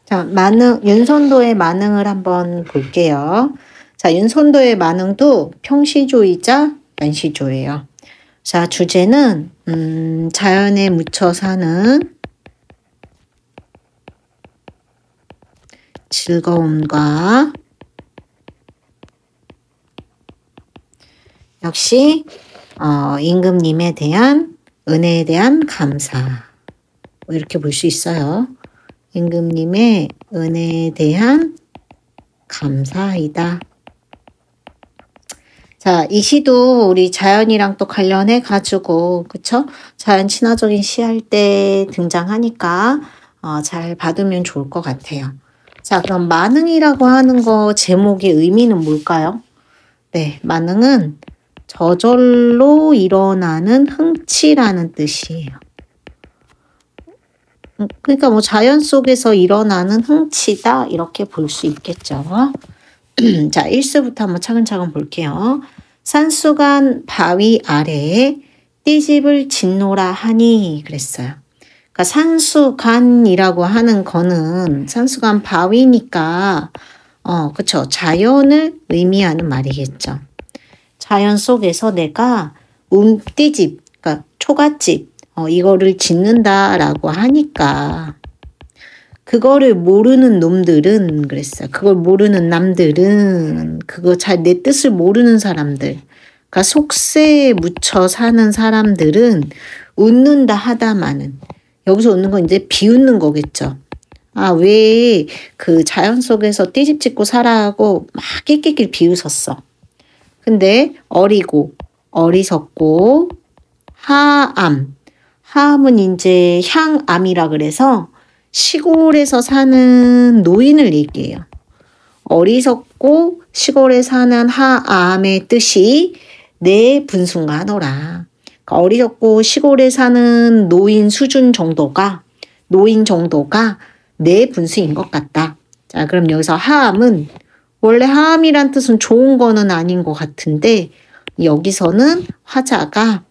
자, 윤선도의 만흥을 한번 볼게요. 자, 윤선도의 만흥도 평시조이자 연시조예요. 자, 주제는 자연에 묻혀 사는 즐거움과 역시 임금님에 대한 은혜에 대한 감사, 이렇게 볼 수 있어요. 임금님의 은혜에 대한 감사이다. 자, 이 시도 우리 자연이랑 또 관련해 가지고, 그쵸? 자연 친화적인 시 할 때 등장하니까 잘 받으면 좋을 것 같아요. 자, 그럼 만흥이라고 하는 거 제목의 의미는 뭘까요? 네, 만흥은 저절로 일어나는 흥치라는 뜻이에요. 그러니까 뭐 자연 속에서 일어나는 흥치다, 이렇게 볼 수 있겠죠. 자, 1수부터 한번 차근차근 볼게요. 산수간 바위 아래에 띠집을 짓노라 하니 그랬어요. 그러니까 산수간이라고 하는 거는 산수간 바위니까 그쵸, 자연을 의미하는 말이겠죠. 자연 속에서 내가 띠집, 그러니까 초가집 이거를 짓는다라고 하니까 그거를 모르는 놈들은 그랬어요. 그걸 모르는 남들은, 그거 잘 내 뜻을 모르는 사람들, 그러니까 속세에 묻혀 사는 사람들은 웃는다 하다마는, 여기서 웃는 건 이제 비웃는 거겠죠. 아, 왜 그 자연 속에서 띠집 짓고 살아하고 막 낄낄낄 비웃었어. 근데 어리고 어리석고 하암은 이제 향암이라 그래서 시골에서 사는 노인을 얘기해요. 어리석고 시골에 사는 하암의 뜻이 내 분순가 하노라. 그러니까 어리석고 시골에 사는 노인 정도가 내 분수인 것 같다. 자, 그럼 여기서 하암은 원래 하암이란 뜻은 좋은 거는 아닌 것 같은데 여기서는 화자가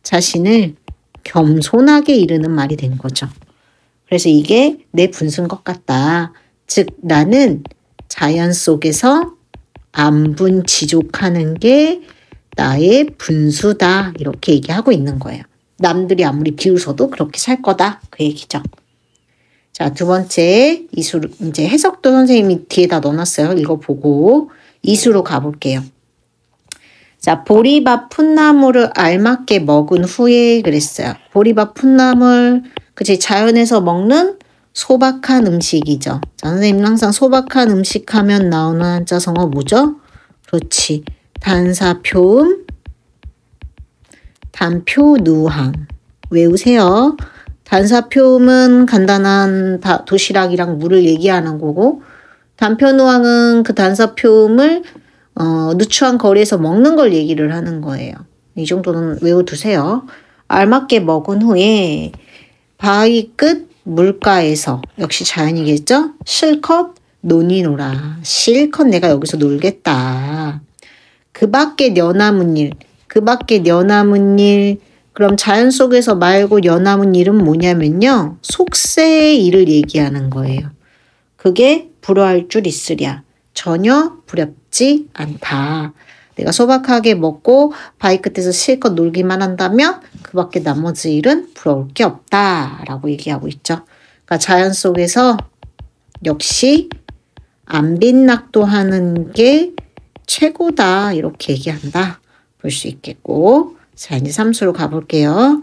자신을 겸손하게 이르는 말이 된 거죠. 그래서 이게 내 분수인 것 같다. 즉 나는 자연 속에서 안분지족하는 게 나의 분수다. 이렇게 얘기하고 있는 거예요. 남들이 아무리 비웃어도 그렇게 살 거다. 그 얘기죠. 자, 두 번째 이수로 이제 해석도 선생님이 뒤에다 넣어놨어요. 읽어보고 이수로 가볼게요. 자, 보리밥 풋나물을 알맞게 먹은 후에 그랬어요. 보리밥 풋나물, 그치, 자연에서 먹는 소박한 음식이죠. 자, 선생님 항상 소박한 음식 하면 나오는 한자성어 뭐죠? 그렇지. 단사표음, 단표누항. 외우세요. 단사표음은 간단한 도시락이랑 물을 얘기하는 거고, 단표누항은 그 단사표음을 누추한 거리에서 먹는 걸 얘기를 하는 거예요. 이 정도는 외워두세요. 알맞게 먹은 후에 바위 끝 물가에서, 역시 자연이겠죠? 실컷 논이노라. 실컷 내가 여기서 놀겠다. 그 밖에 여남은 일, 그럼 자연 속에서 말고 여남은 일은 뭐냐면요. 속세의 일을 얘기하는 거예요. 그게 불허할 줄 있으랴. 전혀 부럽지 않다. 내가 소박하게 먹고 바위 끝에서 실컷 놀기만 한다면 그 밖에 나머지 일은 부러울 게 없다라고 얘기하고 있죠. 그러니까 자연 속에서 역시 안빈낙도하는 게 최고다. 이렇게 얘기한다. 볼 수 있겠고. 자, 이제 3수로 가볼게요.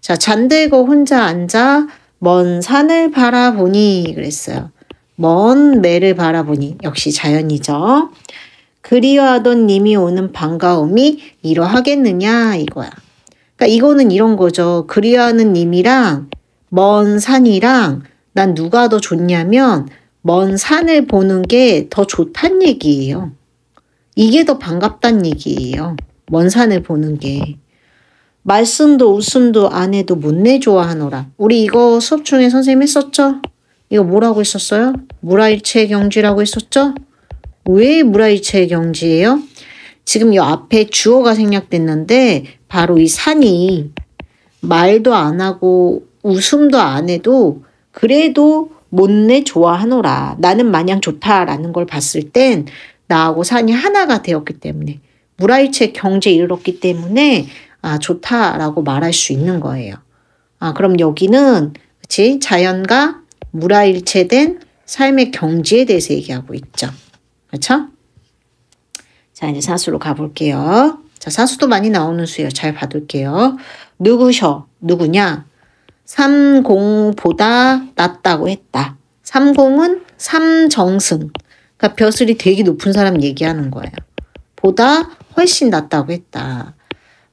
자, 잠들고 혼자 앉아 먼 산을 바라보니 그랬어요. 먼 매를 바라보니 역시 자연이죠. 그리워하던 님이 오는 반가움이 이러하겠느냐 이거야. 그러니까 이거는 이런 거죠. 그리워하는 님이랑 먼 산이랑 난 누가 더 좋냐면 먼 산을 보는 게 더 좋단 얘기예요. 이게 더 반갑단 얘기예요. 먼 산을 보는 게. 말씀도 웃음도 안 해도 못내 좋아하노라. 우리 이거 수업 중에 선생님 했었죠? 이거 뭐라고 했었어요? 무라일체의 경지라고 했었죠? 왜 무라일체의 경지예요? 지금 이 앞에 주어가 생략됐는데 바로 이 산이 말도 안 하고 웃음도 안 해도 그래도 못내 좋아하노라. 나는 마냥 좋다라는 걸 봤을 땐 나하고 산이 하나가 되었기 때문에 무라일체 경지에 이르렀기 때문에 좋다라고 말할 수 있는 거예요. 그럼 여기는 그치? 자연과 무라일체된 삶의 경지에 대해서 얘기하고 있죠. 그렇죠? 자, 이제 사수로 가볼게요. 자, 사수도 많이 나오는 수예요. 잘 봐둘게요. 누구셔? 누구냐? 삼공보다 낫다고 했다. 삼공은 삼정승. 그러니까 벼슬이 되게 높은 사람 얘기하는 거예요. 보다 훨씬 낫다고 했다.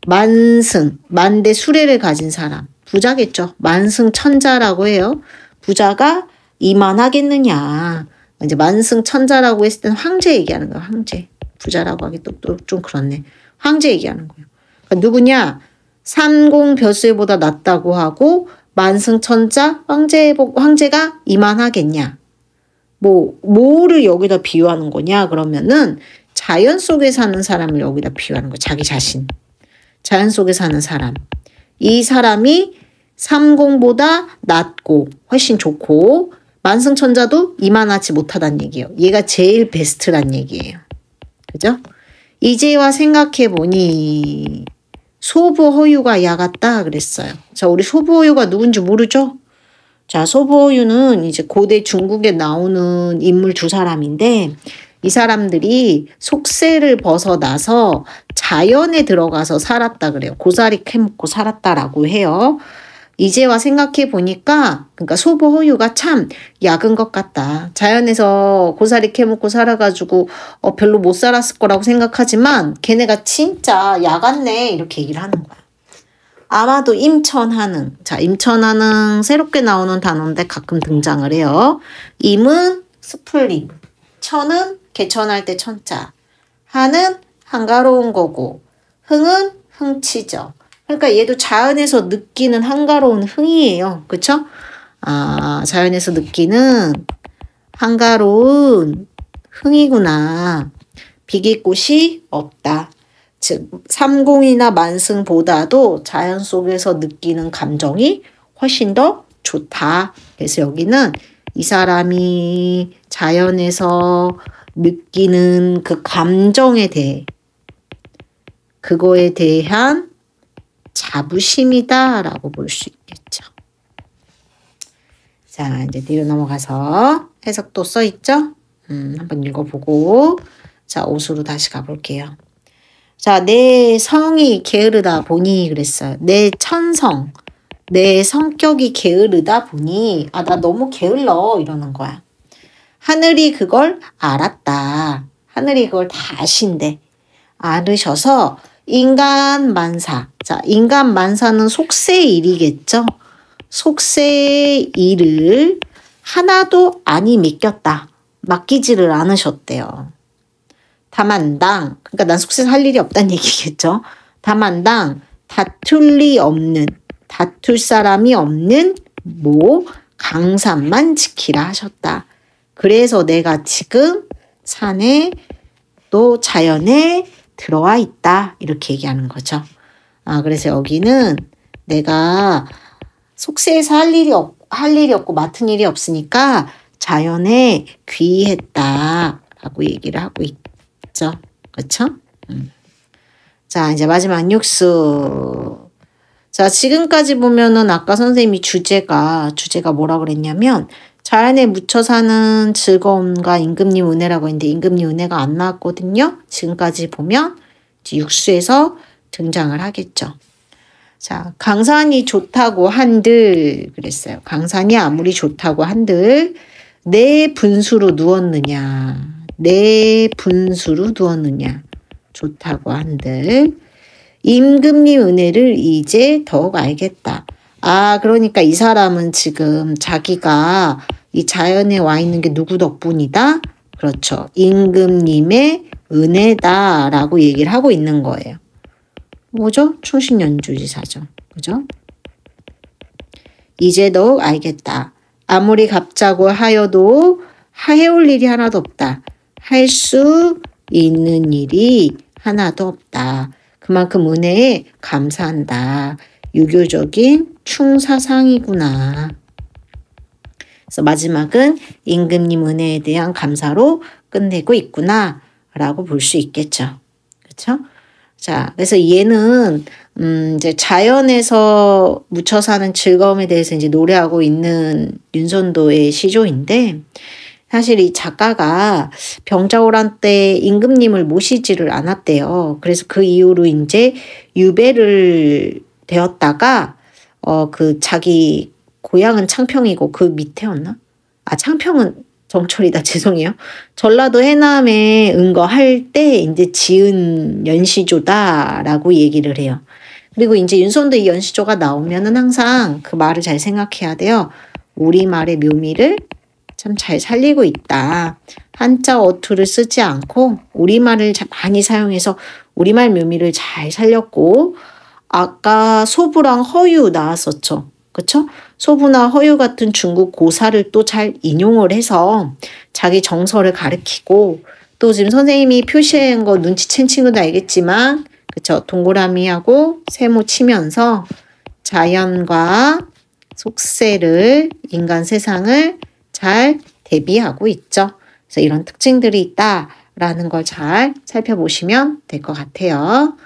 만승, 만대 수레를 가진 사람. 부자겠죠. 만승천자라고 해요. 부자가 이만하겠느냐. 이제 만승천자라고 했을 때는 황제 얘기하는 거예요. 황제. 부자라고 하기 또 좀 그렇네. 황제 얘기하는 거예요. 그러니까 누구냐? 삼공 벼슬보다 낫다고 하고 만승천자 황제가 이만하겠냐. 뭐를 여기다 비유하는 거냐 그러면은 자연 속에 사는 사람을 여기다 비유하는 거예요. 자기 자신. 자연 속에 사는 사람. 이 사람이 삼공보다 낫고 훨씬 좋고 만승천자도 이만하지 못하다는 얘기예요. 얘가 제일 베스트란 얘기예요. 그죠? 이제와 생각해보니 소부허유가 야 같다 그랬어요. 자, 우리 소부허유가 누군지 모르죠? 자, 소부허유는 이제 고대 중국에 나오는 인물 두 사람인데 이 사람들이 속세를 벗어나서 자연에 들어가서 살았다 그래요. 고사리 캐먹고 살았다라고 해요. 이제와 생각해 보니까 그러니까 소부허유가 참 약은 것 같다. 자연에서 고사리 캐먹고 살아가지고 별로 못 살았을 거라고 생각하지만 걔네가 진짜 약았네 이렇게 얘기를 하는 거야. 아마도 임천하능. 자, 임천하능 새롭게 나오는 단어인데 가끔 등장을 해요. 임은 스플링, 천은 개천할 때 천자, 하는 한가로운 거고, 흥은 흥치죠. 그러니까 얘도 자연에서 느끼는 한가로운 흥이에요. 그쵸? 자연에서 느끼는 한가로운 흥이구나. 비길 곳이 없다. 즉 삼공이나 만승보다도 자연 속에서 느끼는 감정이 훨씬 더 좋다. 그래서 여기는 이 사람이 자연에서 느끼는 그 감정에 대해 그거에 대한 자부심이다라고 볼 수 있겠죠. 자, 이제 뒤로 넘어가서 해석도 써있죠? 한번 읽어보고 자, 옷으로 다시 가볼게요. 자, 내 성이 게으르다 보니 그랬어요. 내 천성, 내 성격이 게으르다 보니 나 너무 게을러 이러는 거야. 하늘이 그걸 알았다. 하늘이 그걸 다 아신대. 알으셔서 인간 만사. 자, 인간 만사는 속세의 일이겠죠. 속세의 일을 하나도 아니 맡겼다. 맡기지를 않으셨대요. 다만당, 그러니까 난 속세에서 할 일이 없다는 얘기겠죠. 다만당 다툴 사람이 없는 강산만 지키라 하셨다. 그래서 내가 지금 산에 또 자연에 들어와 있다. 이렇게 얘기하는 거죠. 그래서 여기는 내가 속세에서 할 일이 없고 맡은 일이 없으니까 자연에 귀했다. 라고 얘기를 하고 있죠. 그렇죠? 자, 이제 마지막 육수. 자, 지금까지 보면은 아까 선생님이 주제가 뭐라 그랬냐면 자연에 묻혀 사는 즐거움과 임금님 은혜라고 했는데 임금님 은혜가 안 나왔거든요. 지금까지 보면 이제 육수에서 등장을 하겠죠. 자, 강산이 좋다고 한들 그랬어요. 강산이 아무리 좋다고 한들 내 분수로 누웠느냐. 내 분수로 누웠느냐. 좋다고 한들 임금님 은혜를 이제 더욱 알겠다. 그러니까 이 사람은 지금 자기가 이 자연에 와 있는 게 누구 덕분이다? 그렇죠. 임금님의 은혜다라고 얘기를 하고 있는 거예요. 뭐죠? 충신연주지사죠. 그죠? 이제 더욱 알겠다. 아무리 갚자고 하여도 해올 일이 하나도 없다. 할 수 있는 일이 하나도 없다. 그만큼 은혜에 감사한다. 유교적인 충사상이구나. 그래서 마지막은 임금님 은혜에 대한 감사로 끝내고 있구나 라고 볼 수 있겠죠. 그렇죠? 자, 그래서 얘는 이제 자연에서 묻혀 사는 즐거움에 대해서 이제 노래하고 있는 윤선도의 시조인데, 사실 이 작가가 병자호란 때 임금님을 모시지를 않았대요. 그래서 그 이후로 이제 유배를 되었다가 그 자기 고향은 창평이고 그 밑에였나? 아, 창평은 정철이다. 죄송해요. 전라도 해남에 은거할 때 이제 지은 연시조다라고 얘기를 해요. 그리고 이제 윤선도 이 연시조가 나오면은 항상 그 말을 잘 생각해야 돼요. 우리말의 묘미를 참 잘 살리고 있다. 한자 어투를 쓰지 않고 우리말을 많이 사용해서 우리말 묘미를 잘 살렸고, 아까 소부랑 허유 나왔었죠. 그쵸? 소부나 허유 같은 중국 고사를 또 잘 인용을 해서 자기 정서를 가리키고, 또 지금 선생님이 표시한 거 눈치챈 친구도 알겠지만, 그쵸? 동그라미하고 세모 치면서 자연과 속세를, 인간 세상을 잘 대비하고 있죠. 그래서 이런 특징들이 있다라는 걸 잘 살펴보시면 될 것 같아요.